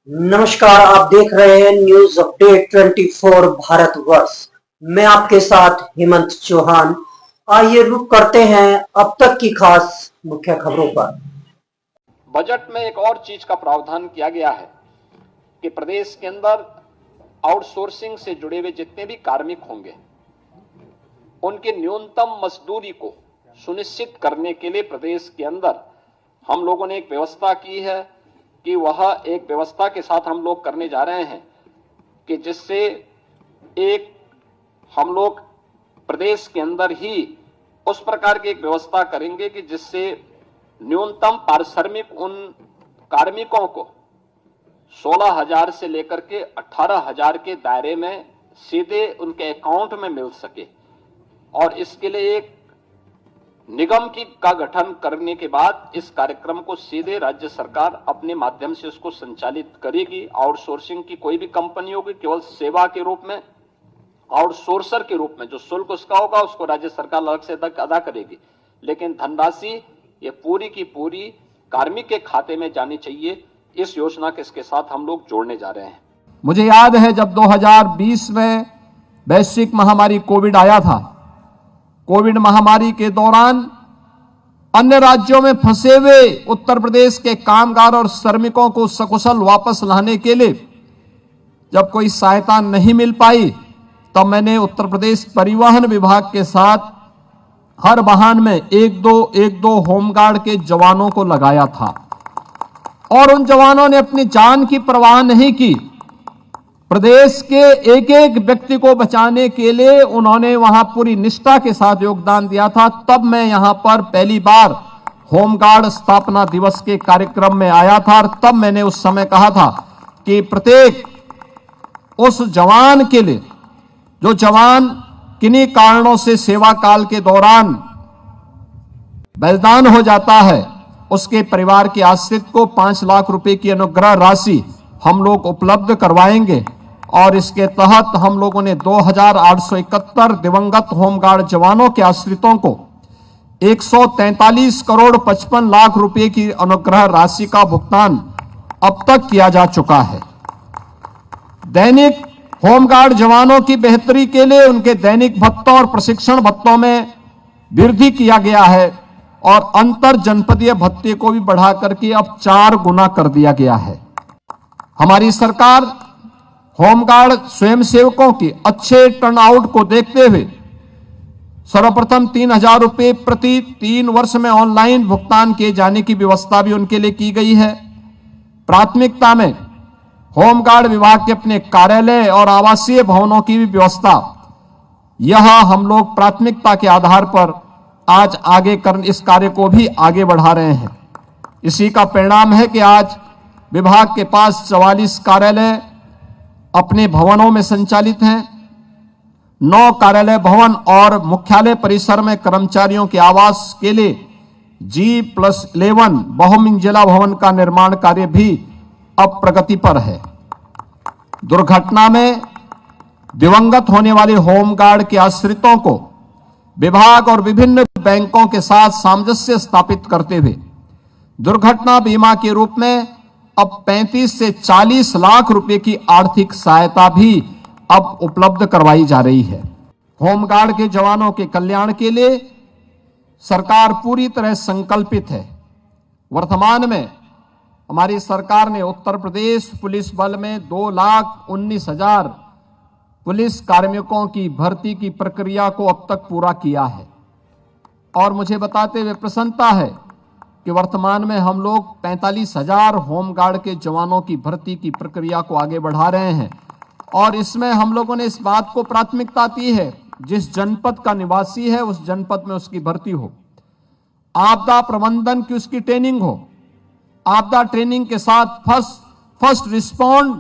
नमस्कार, आप देख रहे हैं न्यूज अपडेट 24 भारतवर्ष। मैं आपके साथ हेमंत चौहान। आइए रुक करते हैं अब तक की खास मुख्य खबरों पर। बजट में एक और चीज का प्रावधान किया गया है कि प्रदेश के अंदर आउटसोर्सिंग से जुड़े हुए जितने भी कार्मिक होंगे उनकी न्यूनतम मजदूरी को सुनिश्चित करने के लिए प्रदेश के अंदर हम लोगों ने एक व्यवस्था की है कि वह एक व्यवस्था के साथ हम लोग करने जा रहे हैं कि जिससे एक हम लोग प्रदेश के अंदर ही उस प्रकार की एक व्यवस्था करेंगे कि जिससे न्यूनतम पारिश्रमिक उन कार्मिकों को 16,000 से लेकर के 18,000 के दायरे में सीधे उनके अकाउंट में मिल सके। और इसके लिए एक निगम का गठन करने के बाद इस कार्यक्रम को सीधे राज्य सरकार अपने माध्यम से उसको संचालित करेगी। आउटसोर्सिंग की कोई भी कंपनी होगी केवल सेवा के रूप में, आउटसोर्सर के रूप में जो शुल्क उसका होगा उसको राज्य सरकार अलग से अदा करेगी, लेकिन धनराशि ये पूरी की पूरी कार्मिक के खाते में जानी चाहिए। इस योजना के इसके साथ हम लोग जोड़ने जा रहे हैं। मुझे याद है जब 2020 में वैश्विक महामारी कोविड आया था, कोविड महामारी के दौरान अन्य राज्यों में फंसे हुए उत्तर प्रदेश के कामगार और श्रमिकों को सकुशल वापस लाने के लिए जब कोई सहायता नहीं मिल पाई, तब मैंने उत्तर प्रदेश परिवहन विभाग के साथ हर वाहन में एक दो होमगार्ड के जवानों को लगाया था और उन जवानों ने अपनी जान की परवाह नहीं की। प्रदेश के एक एक व्यक्ति को बचाने के लिए उन्होंने वहां पूरी निष्ठा के साथ योगदान दिया था। तब मैं यहां पर पहली बार होमगार्ड स्थापना दिवस के कार्यक्रम में आया था और तब मैंने उस समय कहा था कि प्रत्येक उस जवान के लिए जो जवान किन्हीं कारणों से सेवा काल के दौरान बलिदान हो जाता है, उसके परिवार के आश्रित को 5 लाख रुपए की अनुग्रह राशि हम लोग उपलब्ध करवाएंगे। और इसके तहत हम लोगों ने 2,871 दिवंगत होमगार्ड जवानों के आश्रितों को 143 करोड़ 55 लाख रुपए की अनुग्रह राशि का भुगतान अब तक किया जा चुका है। दैनिक होमगार्ड जवानों की बेहतरी के लिए उनके दैनिक भत्तों और प्रशिक्षण भत्तों में वृद्धि किया गया है और अंतर जनपदीय भत्ते को भी बढ़ा करके अब 4 गुना कर दिया गया है। हमारी सरकार होमगार्ड स्वयंसेवकों की अच्छे टर्नआउट को देखते हुए सर्वप्रथम 3,000 रुपए प्रति 3 वर्ष में ऑनलाइन भुगतान किए जाने की व्यवस्था भी उनके लिए की गई है। प्राथमिकता में होमगार्ड विभाग के अपने कार्यालय और आवासीय भवनों की भी व्यवस्था, यह हम लोग प्राथमिकता के आधार पर आज आगे इस कार्य को भी आगे बढ़ा रहे हैं। इसी का परिणाम है कि आज विभाग के पास 44 कार्यालय अपने भवनों में संचालित हैं। 9 कार्यालय भवन और मुख्यालय परिसर में कर्मचारियों के आवास के लिए G+11 बहुमंजिला भवन का निर्माण कार्य भी अब प्रगति पर है। दुर्घटना में दिवंगत होने वाले होमगार्ड के आश्रितों को विभाग और विभिन्न बैंकों के साथ सामंजस्य स्थापित करते हुए दुर्घटना बीमा के रूप में अब 35 से 40 लाख रुपए की आर्थिक सहायता भी अब उपलब्ध करवाई जा रही है। होमगार्ड के जवानों के कल्याण के लिए सरकार पूरी तरह संकल्पित है। वर्तमान में हमारी सरकार ने उत्तर प्रदेश पुलिस बल में 2,19,000 पुलिस कार्मिकों की भर्ती की प्रक्रिया को अब तक पूरा किया है और मुझे बताते हुए प्रसन्नता है कि वर्तमान में हम लोग 45,000 होमगार्ड के जवानों की भर्ती की प्रक्रिया को आगे बढ़ा रहे हैं। और इसमें हम लोगों ने इस बात को प्राथमिकता दी है, जिस जनपद का निवासी है उस जनपद में उसकी भर्ती हो, आपदा प्रबंधन की उसकी ट्रेनिंग हो, आपदा ट्रेनिंग के साथ फर्स्ट रिस्पॉन्ड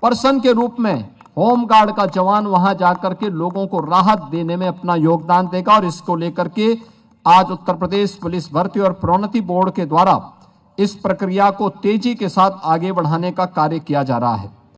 पर्सन के रूप में होमगार्ड का जवान वहां जाकर के लोगों को राहत देने में अपना योगदान देगा। और इसको लेकर के आज उत्तर प्रदेश पुलिस भर्ती और प्रोन्नति बोर्ड के द्वारा इस प्रक्रिया को तेजी के साथ आगे बढ़ाने का कार्य किया जा रहा है।